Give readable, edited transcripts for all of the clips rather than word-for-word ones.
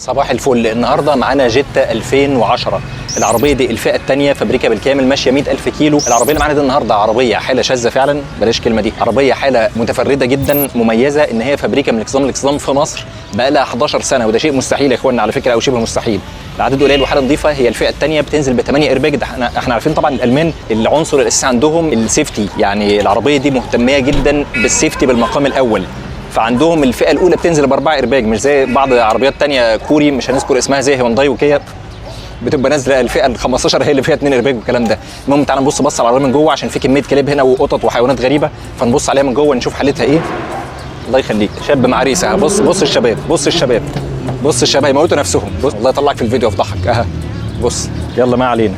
صباح الفل. النهارده معانا جيتا 2010. العربيه دي الفئه الثانيه، فابريكا بالكامل، ماشيه 100,000 كيلو. العربيه اللي معانا دي النهارده عربيه حاله شاذه فعلا، بلاش الكلمه دي، عربيه حاله متفرده جدا مميزه، ان هي فابريكا من الاكسدام في مصر بقى لها 11 سنه، وده شيء مستحيل يا اخوانا على فكره، او شبه مستحيل. العدد قليل وحاله نظيفه. هي الفئه الثانيه بتنزل ب 8 ايرباج. احنا عارفين طبعا الالمان العنصر الاساسي عندهم السيفتي، يعني العربيه دي مهتميه جدا بالسيفتي بالمقام الاول. فعندهم الفئه الاولى بتنزل ب4 ايرباج، مش زي بعض عربيات تانية كوري مش هنذكر اسمها زي هيونداي وكيا، بتبقى نازله الفئه ال 15 هي اللي فيها 2 ايرباج والكلام ده. المهم تعالى نبص على العربيه من جوه، عشان في كميه كلاب هنا وقطط وحيوانات غريبه، فنبص عليها من جوه نشوف حالتها ايه. الله يخليك، شاب مع ريسه. بص الشباب، بص الشباب هيموتوا نفسهم. بص الله يطلعك في الفيديو افضحك. بص يلا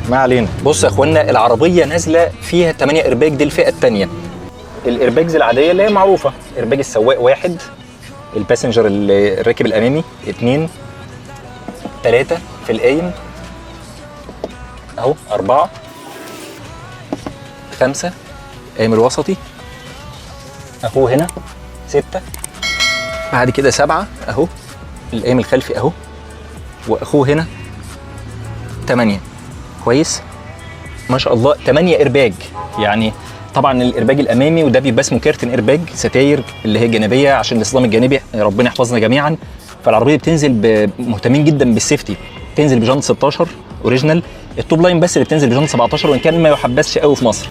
ما علينا. بص يا اخوانا، العربيه نازله فيها 8 ايرباج، دي الفئه الثانيه. الايرباجز العاديه اللي هي معروفه، ايرباج السواق 1، الباسنجر اللي الراكب الامامي 2، 3 في القايم اهو، 4، 5 قايم الوسطي اهو هنا، 6 بعد كده 7 اهو القايم الخلفي اهو، واخوه هنا 8. كويس ما شاء الله، 8 ايرباج. يعني طبعا الايرباج الامامي وده بيبقى اسمه كيرتن ايرباج، ستاير اللي هي جانبيه عشان الاصطدام الجانبي، ربنا يحفظنا جميعا. فالعربيه بتنزل مهتمين جدا بالسيفتي، بتنزل بجانت 16 اوريجينال، التوب لاين بس اللي بتنزل بجانت 17، وان كان ما يحبسش قوي في مصر.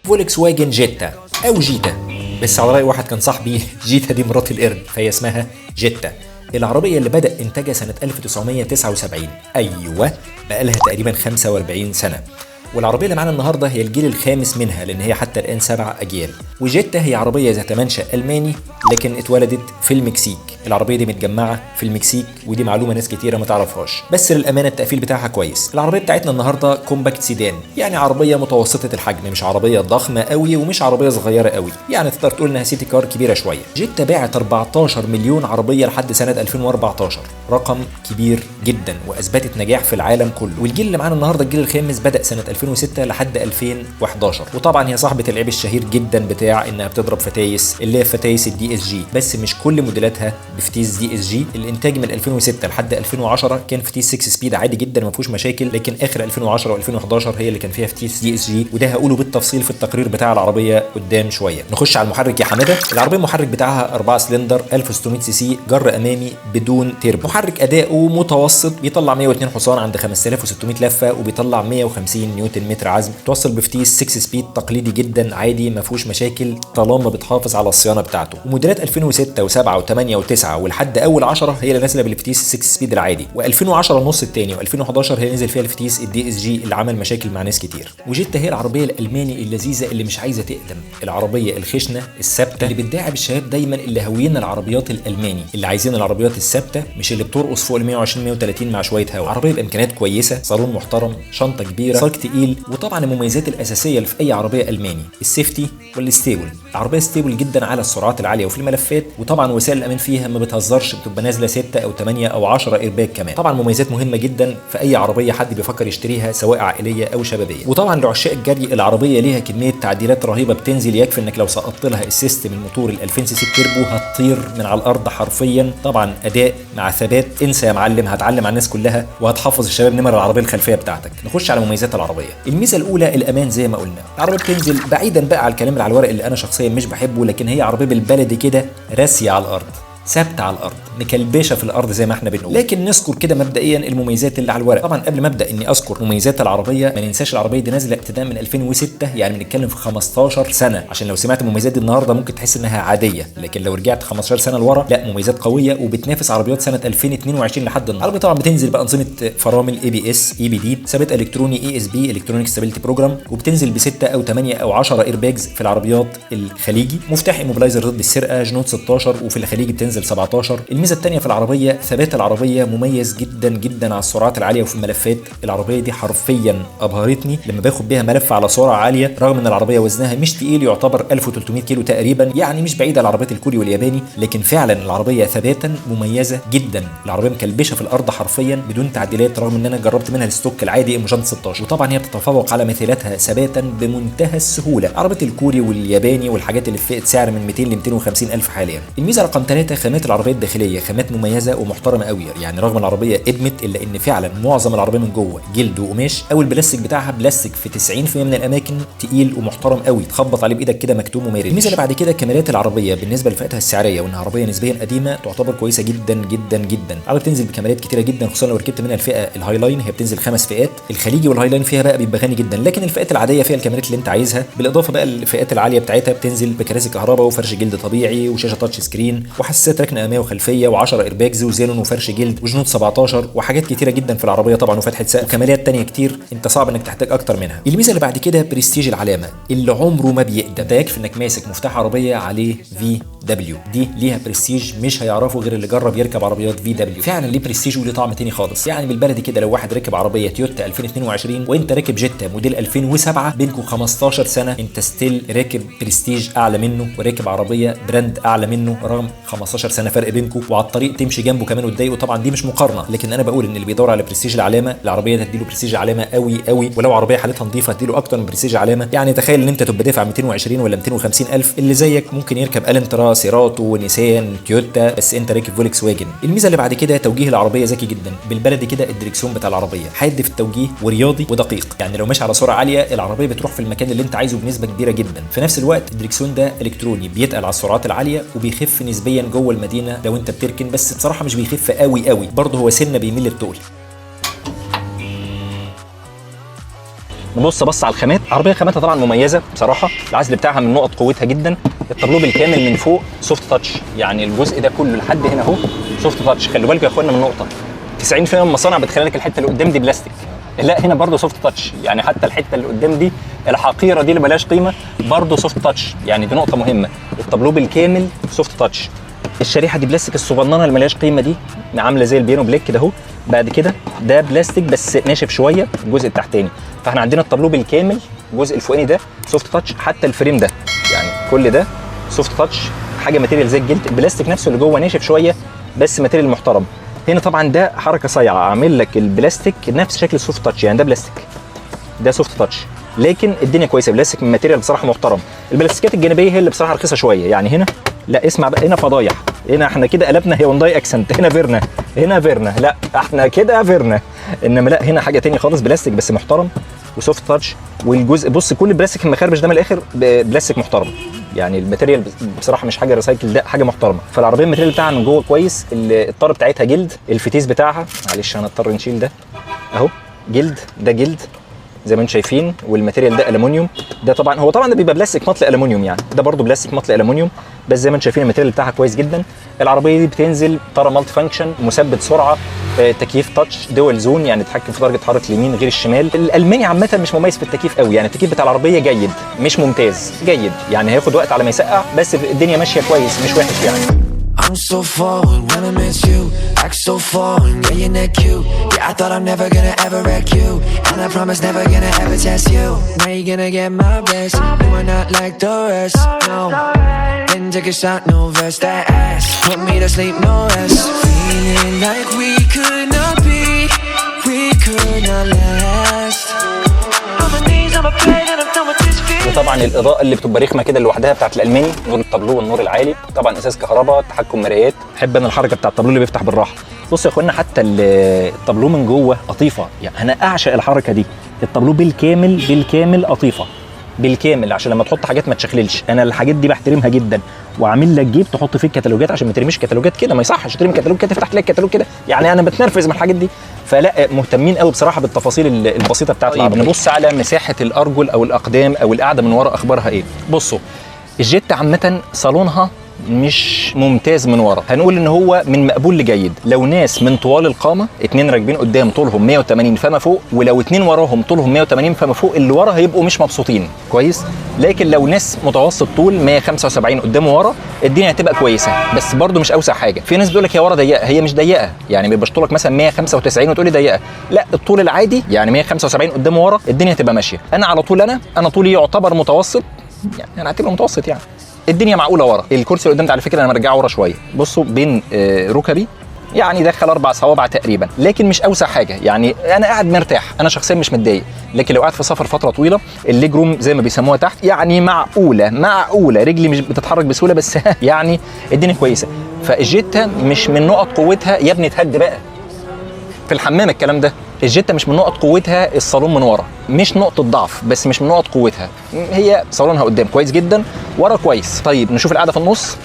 فولكس واجن جيتا او جيتا، بس على راي واحد كان صاحبي جيتا دي مرات القرد، فهي اسمها جيتا. العربية اللي بدأ إنتاجها سنة 1979، أيوة بقى لها تقريبا 45 سنة. والعربية اللي معانا النهاردة هي الجيل الخامس منها، لأن هي حتى الآن 7 أجيال. وجيتا هي عربية ذات منشأ ألماني لكن اتولدت في المكسيك. العربية دي متجمعة في المكسيك، ودي معلومة ناس كتيرة ما تعرفهاش، بس للأمانة التقفيل بتاعها كويس. العربية بتاعتنا النهاردة كومباكت سيدان، يعني عربية متوسطة الحجم، مش عربية ضخمة قوي ومش عربية صغيرة قوي، يعني تقدر تقول إنها سيتي كار كبيرة شوية. جيتا باعت 14 مليون عربية لحد سنة 2014، رقم كبير جدا وأثبتت نجاح في العالم كله. والجيل اللي معانا النهاردة الجيل الخامس بدأ سنة 2006 لحد 2011. وطبعا هي صاحبة العيب الشهير جدا بتاع إنها بتضرب فتايس، اللي هي فتايس الدي اس جي، بس مش كل موديلاتها بفتيس دي اس جي. الانتاج من 2006 لحد 2010 كان فتيس 6 سبيد عادي جدا ما فيهوش مشاكل، لكن اخر 2010 و2011 هي اللي كان فيها فتيس دي اس جي، وده هقوله بالتفصيل في التقرير بتاع العربيه قدام شويه. نخش على المحرك يا حماده. العربيه المحرك بتاعها 4 سلندر 1600 سي سي، جر امامي بدون تيربو. محرك اداؤه متوسط، بيطلع 102 حصان عند 5600 لفه، وبيطلع 150 نيوتن متر عزم. توصل بفتيس 6 سبيد تقليدي جدا عادي ما فيهوش مشاكل طالما بتحافظ على الصيانه بتاعته. وموديلات 2006 و7 و8 و9 ولحد اول 10 هي اللي نازله بالفتيس 6 سبيد العادي، و2010 النص الثاني و2011 هي نزل فيها الفتيس الدي اس جي اللي عمل مشاكل مع ناس كتير. وجيتا هي العربيه الالماني اللذيذه اللي مش عايزه تقدم، العربيه الخشنه الثابته اللي بتداعب الشباب دايما اللي هاويين العربيات الالماني، اللي عايزين العربيات الثابته مش اللي بترقص فوق ال 120 130 مع شويه هوا. عربيه بامكانيات كويسه، صالون محترم، شنطه كبيره، ساق تقيل. وطبعا المميزات الاساسيه اللي في اي عربيه الماني السيفتي والستيبل. العربيه ستيبل جدا على السرعات العاليه وفي الملفات، وطبعا وسائل الامان فيها ما بتهزرش، بتبقى نازله 6 أو 8 أو 10 ايرباج كمان. طبعا مميزات مهمه جدا في اي عربيه حد بيفكر يشتريها سواء عائليه او شبابيه. وطبعا لعشاق الجري العربيه ليها كميه تعديلات رهيبه بتنزل، يكفي انك لو سقطت لها السيستم الموتور ال 2000 سي سي التربو هتطير من على الارض حرفيا. طبعا اداء مع ثبات، انسى يا معلم، هتعلم على الناس كلها وهتحفظ الشباب نمر العربيه الخلفيه بتاعتك. نخش على مميزات العربيه. الميزه الاولى الامان زي ما قلنا، العربيه بتنزل بعيدا بقى على الكلام اللي على الورق اللي انا شخصيا مش بحبه، لكن هي عربيه بالبلدي كده راسيه على الارض، ثابته على الارض، مكلبشه في الارض زي ما احنا بنقول. لكن نذكر كده مبدئيا المميزات اللي على الورق. طبعا قبل ما ابدا اني اذكر مميزات العربيه، ما ننساش العربيه دي نازله ابتداء من 2006، يعني بنتكلم في 15 سنه. عشان لو سمعت المميزات دي النهارده ممكن تحس انها عاديه، لكن لو رجعت 15 سنه لورا لا، مميزات قويه وبتنافس عربيات سنه 2022 لحد النهارده. العربيه طبعا بتنزل بانظمه فرامل اي بي اس، اي بي دي، ثبات الكتروني اي اس بي، الكترونيك ستابيليتي بروجرام، وبتنزل ب6 أو 8 أو 10 ايرباجز في العربيات الخليجي، مفتاح ايموبلايزر ضد السرقه، جنود 16، وفي الخليج بتنزل بتنزل 17. الميزه الثانيه في العربيه ثبات العربيه مميز جدا جدا على السرعات العاليه وفي الملفات. العربيه دي حرفيا ابهرتني لما باخد بيها ملف على سرعه عاليه، رغم ان العربيه وزنها مش تقيل، يعتبر 1300 كيلو تقريبا، يعني مش بعيده عن العربيات الكوري والياباني، لكن فعلا العربيه ثباتا مميزه جدا. العربيه مكلبشه في الارض حرفيا بدون تعديلات، رغم ان انا جربت منها الستوك العادي مجان 16، وطبعا هي بتتفوق على مثيلاتها ثباتا بمنتهى السهوله. عربيه الكوري والياباني والحاجات اللي في فئه سعر من 200 ل 250 الف حاليا. الميزه رقم 3 خامات العربيه الداخليه، خامات مميزه ومحترمه قوي، يعني رغم العربيه ادمت الا ان فعلا معظم العربيه من جوه جلد وقماش، او البلاستيك بتاعها بلاستيك في 90% من الاماكن تقيل ومحترم قوي، تخبط عليه بايدك كده مكتوم ومارد. الميزه اللي بعد كده كاميرات العربيه بالنسبه لفئتها السعريه، وانها عربيه نسبيا قديمه تعتبر كويسه جدا جدا جدا. العربيه بتنزل بكاميرات كتيره جدا، خصوصا لو ركبت منها الفئه الهاي لاين، هي بتنزل 5 فئات. الخليجي والهاي لاين فيها بقى بيبقى غني جدا، لكن الفئات العاديه فيها الكاميرات اللي انت عايزها. بالاضافه بقى الفئات العاليه بتاعتها بتنزل بكراسي كهرباء وفرش جلد طبيعي وشاشه تاتش سكرين وحساسات ركن اماميه وخلفيه و10 ايرباجز وزينون وفرش جلد وجنود 17 وحاجات كتيره جدا في العربيه طبعا، وفتحه سقف وكماليات تانية كتير انت صعب انك تحتاج اكتر منها. الميزه اللي بعد كده برستيج العلامه اللي عمره ما بيقدم. ده يكفي انك ماسك مفتاح عربيه عليه في دبليو، دي ليها برستيج مش هيعرفه غير اللي جرب يركب عربيات في دبليو. فعلا ليه برستيج وليه طعم تاني خالص. يعني بالبلدي كده لو واحد ركب عربيه تويوتا 2022 وانت راكب جيتا موديل 2007 بينكم 15 سنه، انت ستيل راكب برستيج اعلى منه وراكب عربيه براند اعلى منه، رغم 15 سنه فرق بينكم، وعلى الطريق تمشي جنبه كمان وتضايقه. طبعا دي مش مقارنه، لكن انا بقول ان اللي بيدور على برستيج العلامه العربيه تديله برستيج علامه قوي قوي، ولو عربيه حالتها نظيفه تديله اكتر من برستيج علامه. يعني تخيل ان انت تبقى دافع 220 ولا 250 الف، اللي زيك ممكن يركب الانترا، سيراتو، نيسان، تويوتا، بس انت راكب فولكس واجن. الميزه اللي بعد كده توجيه العربيه ذكي جدا. بالبلدي كده الدريكسيون بتاع العربيه حاد في التوجيه ورياضي ودقيق، يعني لو ماشي على سرعه عاليه العربيه بتروح في المكان اللي انت عايزه بنسبه كبيره جدا. في نفس الوقت الدريكسيون ده الكتروني بيتقل على السرعات العاليه وبيخف نسبيا جوه المدينه لو انت بتركن، بس بصراحه مش بيخف قوي قوي، برضه هو سنه بيميل للتقل. نبص على الخامات. عربيه خاماتها طبعا مميزه بصراحه، العزل بتاعها من نقط قوتها جدا. التابلو بالكامل من فوق سوفت تاتش، يعني الجزء ده كله لحد هنا اهو سوفت تاتش. خلوا بالكم يا اخوانا من نقطه، 90% من المصانع بتخلي لك الحته اللي قدام دي بلاستيك، لا هنا برضه سوفت تاتش، يعني حتى الحته اللي قدام دي الحقيره دي اللي ملهاش قيمه برضه سوفت تاتش، يعني دي نقطه مهمه. التابلو بالكامل سوفت تاتش. الشريحه دي بلاستيك الصغننه اللي ملهاش قيمه دي عامله زي البيانو بليك كده اهو. بعد كده ده بلاستيك بس ناشف شويه الجزء التحتاني، فاحنا عندنا التابلو بالكامل الجزء الفوقاني ده سوفت تاتش، حتى الفريم ده يعني كل ده سوفت تاتش، حاجه ماتيريال زي الجلد. البلاستيك نفسه اللي جوه ناشف شويه بس ماتيريال محترم. هنا طبعا ده حركه صايعه، عامل لك البلاستيك نفس شكل السوفت تاتش، يعني ده بلاستيك ده سوفت تاتش، لكن الدنيا كويسه، بلاستيك من ماتيريال بصراحه محترم. البلاستيكات الجانبيه هي اللي بصراحه رخيصه شويه، يعني هنا لا اسمع بقى، هنا فضايح، هنا احنا كده قلبنا هيونداي اكسنت، هنا فيرنا، هنا فيرنا، لا احنا كده فيرنا، انما لا هنا حاجه تاني خالص، بلاستيك بس محترم وسوفت تاتش. والجزء بص كل البلاستيك المخربش ده من الاخر بلاستيك محترم، يعني الماتيريال بصراحه مش حاجه ريسايكل، ده حاجه محترمه. فالعربيه الماتيريال بتاعها من جوه كويس، الطاره بتاعتها جلد، الفتيس بتاعها معلش هنضطر نشيل ده اهو جلد، ده جلد زي ما انتم شايفين، والماتيريال ده الومنيوم. ده طبعا هو طبعا ده بيبقى بلاستيك مطل الومنيوم، يعني ده برده بلاستيك مطل الومنيوم، بس زي ما انتم شايفين الماتيريال بتاعها كويس جدا. العربيه دي بتنزل طاره مالتي فانكشن، مثبت سرعه، تكييف تاتش دول زون، يعني تحكم في درجه حراره اليمين غير الشمال. الالماني عامه مش مميز في التكييف قوي، يعني التكييف بتاع العربيه جيد مش ممتاز، جيد يعني هياخد وقت على ما يسقع، بس الدنيا ماشيه كويس مش وحش يعني. I'm so foreign when I miss you, act so foreign, yeah you're not cute. Yeah I thought I'm never gonna ever wreck you, and I promise never gonna ever test you. Now you're gonna get my best, you are not like the rest, no. Then take a shot, no vest, that ass put me to sleep, no rest. Feeling like we could not be, we could not last. On my knees, on my bed and I'm done with this feeling. وطبعا الاضاءه اللي بتبقى رخمه كده لوحدها بتاعت الالماني، نور التابلو والنور العالي، طبعا ازاز كهرباء، تحكم مرايات. بحب انا الحركه بتاع التابلو اللي بيفتح بالراحه. بصوا يا اخوانا حتى التابلو من جوه قطيفه، يعني انا اعشق الحركه دي. التابلو بالكامل قطيفه بالكامل، عشان لما تحط حاجات ما تشخللش. انا الحاجات دي بحترمها جدا، وعامل لك جيب تحط فيه الكتالوجات عشان ما ترميش كتالوجات كده، ما يصحش ترمي كتالوج كده تفتح تلاقي الكتالوج كده، يعني انا بتنرفز من الحاجات دي. فلا مهتمين قوي بصراحه بالتفاصيل البسيطه بتاعت العربيه. نبص على مساحه الارجل او الاقدام او القعده من ورا، اخبارها ايه؟ بصوا الجيت عامه صالونها مش ممتاز من ورا، هنقول ان هو من مقبول لجيد لو ناس من طوال القامه، 2 راكبين قدام طولهم 180 فما فوق، ولو 2 وراهم طولهم 180 فما فوق، اللي ورا هيبقوا مش مبسوطين كويس. لكن لو ناس متوسط طول 175 قدام وورا الدنيا هتبقى كويسه، بس برده مش اوسع حاجه. في ناس بتقول لك يا ورا ضيقه، هي مش ضيقه، يعني ما يبقاش طولك مثلا 195 وتقول لي ضيقه، لا الطول العادي يعني 175 قدام وورا الدنيا هتبقى ماشيه. انا على طول انا طولي يعتبر متوسط، يعني انا هتبقى متوسط، يعني الدنيا معقوله ورا. الكرسي اللي قدام ده على فكره انا مرجعه ورا شويه، بصوا بين ركبي يعني دخل 4 صوابع تقريبا، لكن مش اوسع حاجه، يعني انا قاعد مرتاح، انا شخصيا مش متضايق. لكن لو قاعد في سفر فتره طويله الليج روم زي ما بيسموها تحت يعني معقوله رجلي مش بتتحرك بسهوله، بس يعني الدنيا كويسه. فالجيتا مش من نقط قوتها يا ابني تهد بقى في الحمام الكلام ده. الجيتا مش من نقط قوتها الصالون من ورا، مش نقطه ضعف بس مش من نقط قوتها، هي صالونها قدام كويس جدا، ورا كويس. طيب نشوف القعده في النص.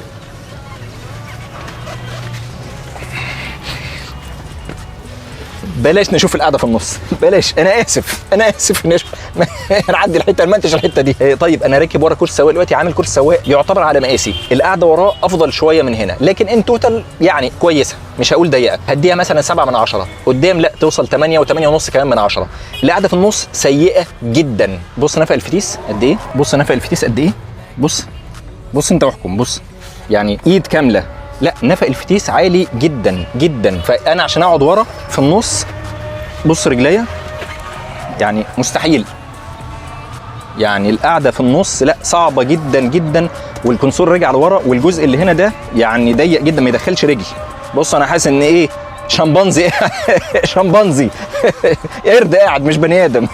بلاش نشوف القعده في النص، بلاش، انا اسف نعدي الحته المنتج الحته دي. طيب انا راكب ورا كرسي سواق دلوقتي، عامل كرسي سواق يعتبر على مقاسي، القعده وراه افضل شويه من هنا، لكن ان توتال يعني كويسه، مش هقول ضيقه، هديها مثلا 7 من 10. قدام لا توصل 8 و8.5 كمان من 10. القعده في النص سيئه جدا. بص نفق الفتيس قد ايه، بص نفق الفتيس قد ايه، بص انت احكم، بص يعني ايد كامله، لا نفق الفتيس عالي جدا جدا. فانا عشان اقعد ورا في النص، بص رجليا يعني مستحيل، يعني القعده في النص لا صعبه جدا جدا. والكونسول رجع لورا، والجزء اللي هنا ده يعني ضيق جدا ما يدخلش رجل. بص انا حاسس ان ايه، شمبانزي شمبانزي قرد قاعد مش بني ادم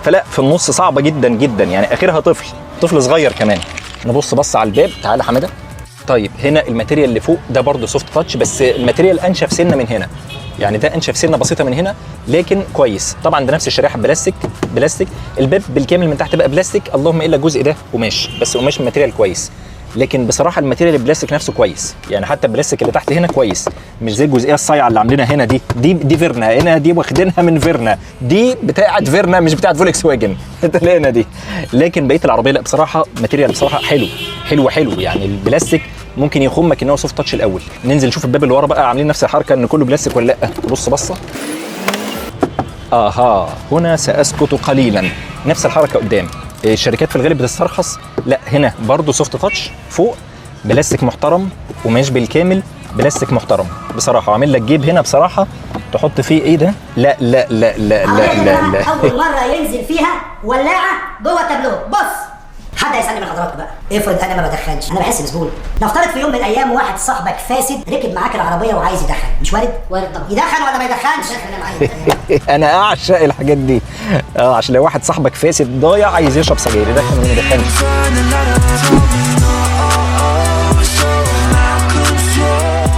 فلا في النص صعبه جدا جدا، يعني اخرها طفل صغير كمان. نبص بص على الباب، تعالى حماده. طيب هنا الماتيريال اللي فوق ده برضه سوفت تاتش، بس الماتيريال انشف سنه من هنا، يعني ده انشف سنه بسيطه من هنا لكن كويس. طبعا ده نفس الشريحه بلاستيك، الباب بالكامل من تحت بقى بلاستيك، اللهم الا الجزء ده قماش، بس قماش ماتيريال كويس. لكن بصراحه الماتيريال البلاستيك نفسه كويس، يعني حتى البلاستيك اللي تحت هنا كويس، مش زي الجزئيه الصايعه اللي عاملينها هنا دي فيرنا، هنا دي واخدينها من فيرنا، دي بتاعه فيرنا مش بتاعه فولكس واجن هنا دي. لكن بقيه العربيه لا بصراحه ماتيريال بصراحه حلو، يعني البلاستيك ممكن يخمك ان هو سوفت تاتش الاول. ننزل نشوف الباب اللي ورا بقى عاملين نفس الحركه ان كله بلاستيك ولا لا. بصه هنا ساسكت قليلا، نفس الحركه قدام. الشركات في الغالب بتسترخص، لا هنا برضو سوفت تاتش، فوق بلاستيك محترم، قماش بالكامل بلاستيك محترم بصراحه. وعامل لك جيب هنا بصراحه تحط فيه ايه ده، لا اول مره ينزل فيها ولاعه جوه التابلو. بص حد هيسالني من حضراتكم بقى، افرض انا ما بدخنش، انا بحس بسهوله. نفترض في يوم من الايام واحد صاحبك فاسد ركب معاك العربيه وعايز يدخن، مش وارد طبعا، يدخن ولا ما يدخنش؟ انا اعشق الحاجات دي، عشان لو واحد صاحبك فاسد ضايع عايز يشرب سجاير يدخن ولا ما يدخنش.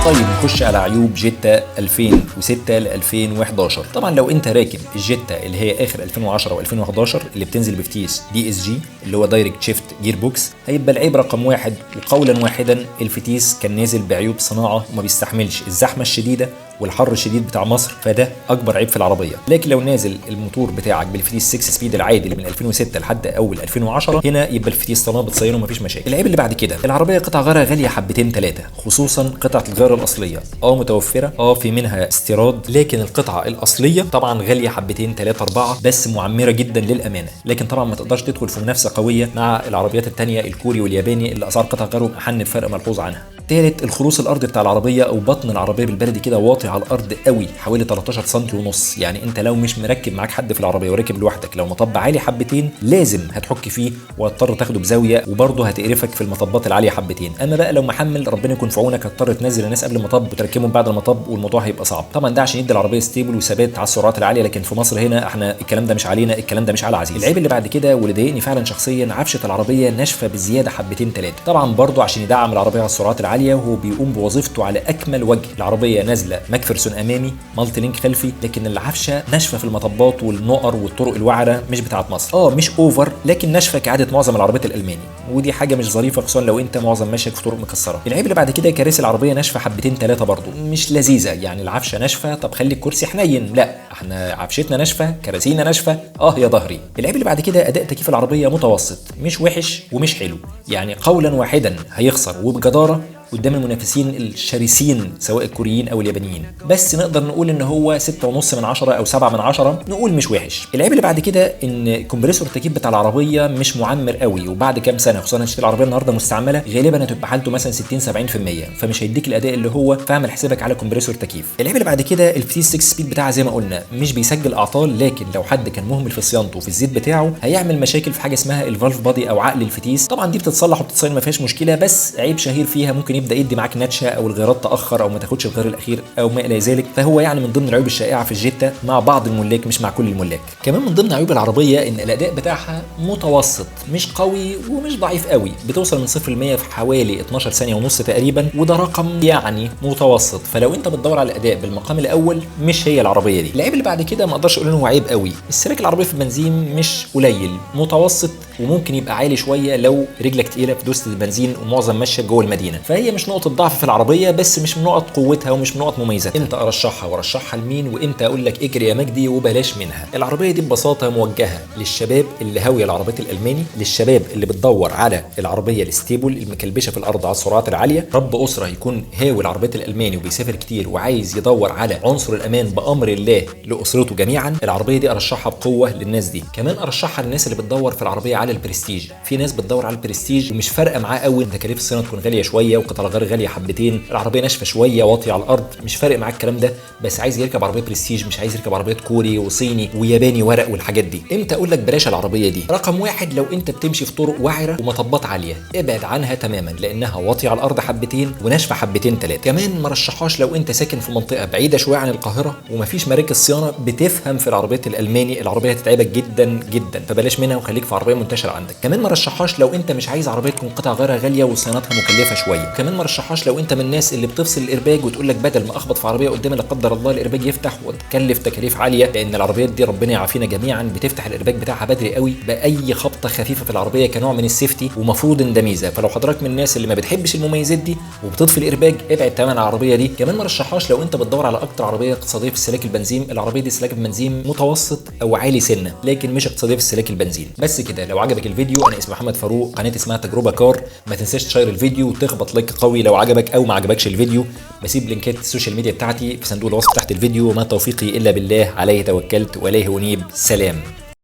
طيب نخش على عيوب جيتا 2006 ل 2011. طبعا لو انت راكب الجيتا اللي هي اخر 2010 و2011 اللي بتنزل بفتيس DSG اللي هو دايركت شيفت جير بوكس، هيبقى العيب رقم 1 وقولا واحدا الفتيس كان نازل بعيوب صناعه وما بيستحملش الزحمه الشديده والحر الشديد بتاع مصر، فده اكبر عيب في العربيه. لكن لو نازل الموتور بتاعك بالفتيس 6 سبيد العادي اللي من 2006 لحد اول 2010، هنا يبقى الفتيس طالما بتصينه مفيش مشاكل. العيب اللي بعد كده العربيه قطع غيارها غاليه حبتين 3، خصوصا قطعه الغيار الاصليه متوفره في منها استيراد، لكن القطعه الاصليه طبعا غاليه حبتين 3 4 بس معمره جدا للامانه. لكن طبعا ما تقدرش تدخل في منافسه قويه مع العربيات الثانيه الكوري والياباني اللي اسعار قطع غيارهم احن بفرق ملحوظ عنها. ثالث الخروص الارضي بتاع العربيه او بطن العربيه بالبلدي كده واطي على الارض قوي، حوالي 13 سم ونص. يعني انت لو مش مركب معاك حد في العربيه وراكب لوحدك، لو مطب عالي حبتين لازم هتحك فيه وهتضطر تاخده بزاويه، وبرضه هتقرفك في المطبات العاليه حبتين. اما بقى لو محمل ربنا يكون في عونك هتضطر تنزل الناس قبل المطب وتركبهم بعد المطب، والموضوع هيبقى صعب. طبعا ده عشان يدي العربيه ستيبل وثبات على السرعات العاليه، لكن في مصر هنا احنا الكلام ده مش علينا، الكلام ده مش على عزيز. العيب اللي بعد كده واللي ضايقني فعلا شخصيا، عفشه العربيه ناشفه بزياده حبتين 3. طبعا برضه عشان يدعم العربيه على السرعات العاليه عاليه وهو بيقوم بوظيفته على اكمل وجه. العربيه نازله ماكفرسون امامي، مالتي لينك خلفي، لكن العفشه ناشفه في المطبات والنقر والطرق الوعره مش بتاعه مصر. مش اوفر لكن ناشفه كعاده معظم العربيات الالماني، ودي حاجه مش ظريفه خصوصا لو انت معظم ماشيك في طرق مكسره. العيب اللي بعد كده كراسي العربيه ناشفه حبتين ثلاثه برضو مش لذيذه. يعني العفشه ناشفه، طب خلي الكرسي حنين، لا احنا عفشتنا ناشفه كراسينا ناشفه يا ظهري. العيب اللي بعد كده اداء تكييف العربيه متوسط، مش وحش ومش حلو، يعني قولا واحدا هيخسر وبجداره قدام المنافسين الشرسين سواء الكوريين او اليابانيين، بس نقدر نقول ان هو 6.5 من 10 او 7 من 10، نقول مش وحش. العيب اللي بعد كده ان كومبريسور التكييف بتاع العربيه مش معمر قوي، وبعد كام سنه خصوصا هتشتري العربيه النهارده مستعمله غالبا هتبقى حالته مثلا 60 70%، فمش هيديك الاداء اللي هو، فاعمل حسابك على كومبريسور تكييف. العيب اللي بعد كده الفتيس 6 سبيد بتاعها زي ما قلنا مش بيسجل اعطال، لكن لو حد كان مهمل في صيانته وفي الزيت بتاعه هيعمل مشاكل في حاجه اسمها الفالف بادي او عقل الفتيس. طبعا دي بتتصلح وبتتصين ما فيهاش مشكله، بس عيب شهير فيها ممكن يبدا يدي معاك نتشه او الغيارات تاخر او ما تاخدش الغيار الاخير او ما الى ذلك، فهو يعني من ضمن العيوب الشائعه في الجيتا مع بعض الملاك مش مع كل الملاك. كمان من ضمن عيوب العربيه ان الاداء بتاعها متوسط، مش قوي ومش ضعيف قوي، بتوصل من 0 ل 100 في حوالي 12 ثانيه ونص تقريبا، وده رقم يعني متوسط. فلو انت بتدور على الاداء بالمقام الاول مش هي العربيه دي. العيب اللي بعد كده ما اقدرش اقول ان هو عيب قوي، السباك العربيه في البنزين مش قليل، متوسط وممكن يبقى عالي شويه لو رجلك تقيله في دوسه البنزين ومعظم ماشيه جوه المدينه، فهي مش نقطه ضعف في العربيه بس مش من نقط قوتها ومش من نقط مميزاتها. امتى ارشحها وارشحها لمين، وامتى اقول لك اجري يا مجدي وبلاش منها؟ العربيه دي ببساطه موجهه للشباب اللي هاويه العربيات الالماني، للشباب اللي بتدور على العربيه الستيبل المكلبشه في الارض على السرعات العاليه، رب اسره يكون هاوي العربيات الالماني وبيسافر كتير وعايز يدور على عنصر الامان بامر الله لاسرته جميعا، العربيه دي ارشحها بقوه للناس دي. كمان ارشحها للناس اللي بتدور في العربيه على البرستيج، في ناس بتدور على البرستيج ومش فارقه معاه قوي تكاليف الصيانه تكون غاليه شويه وقطع الغيار غاليه حبتين، العربيه ناشفه شويه واطيه على الارض، مش فارق معاه الكلام ده، بس عايز يركب عربيه برستيج، مش عايز يركب عربيات كوري وصيني وياباني ورق والحاجات دي. امتى اقول لك بلاش العربيه دي؟ رقم واحد، لو انت بتمشي في طرق وعره ومطبات عاليه ابعد عنها تماما، لانها واطيه على الارض حبتين وناشفه حبتين ثلاثه. كمان ما رشحهاش لو انت ساكن في منطقه بعيده شويه عن القاهره ومفيش مراكز صيانه بتفهم في العربيات الالماني، العربيه هتتعبك جدا جدا، فبلاش منها وخليك في عربيه منتشره عندك. كمان ما رشحهاش لو انت مش عايز عربيه تكون قطع غيارها غاليه وصيانتها مكلفه شويه. كمان ما رشحهاش لو انت من الناس اللي بتفصل الارباج وتقول لك بدل ما اخبط في عربيه قدامي لا قدر الله الارباج يفتح وتكلف تكاليف عاليه، لان العربيات دي ربنا يعافينا جميعا بتفتح الارباج بتاعها بدري قوي باي خبطه خفيفه في العربيه كنوع من السيفتي، ومفروض ان ده ميزه. فلو حضرتك من الناس اللي ما بتحبش المميزات دي وبتطفي الارباج ابعد تماما عن العربيه دي. كمان ما رشحهاش لو انت بتدور على اكتر عربيه اقتصاديه في السلاك البنزين، العربيه دي سلاك البنزين متوسط او عالي سنه لكن مش اقتصاديه في السلاك البنزين. بس كده، لو عجبك الفيديو، انا اسمي محمد فاروق، قناتي اسمها تجربه كار، ما تنساش تشير الفيديو وتخبط لايك قوي لو عجبك او ما عجبكش الفيديو. بسيب لينكات السوشيال ميديا بتاعتي في صندوق الوصف تحت الفيديو، وما توفيقي الا بالله، عليه توكلت واليه انيب. سلام.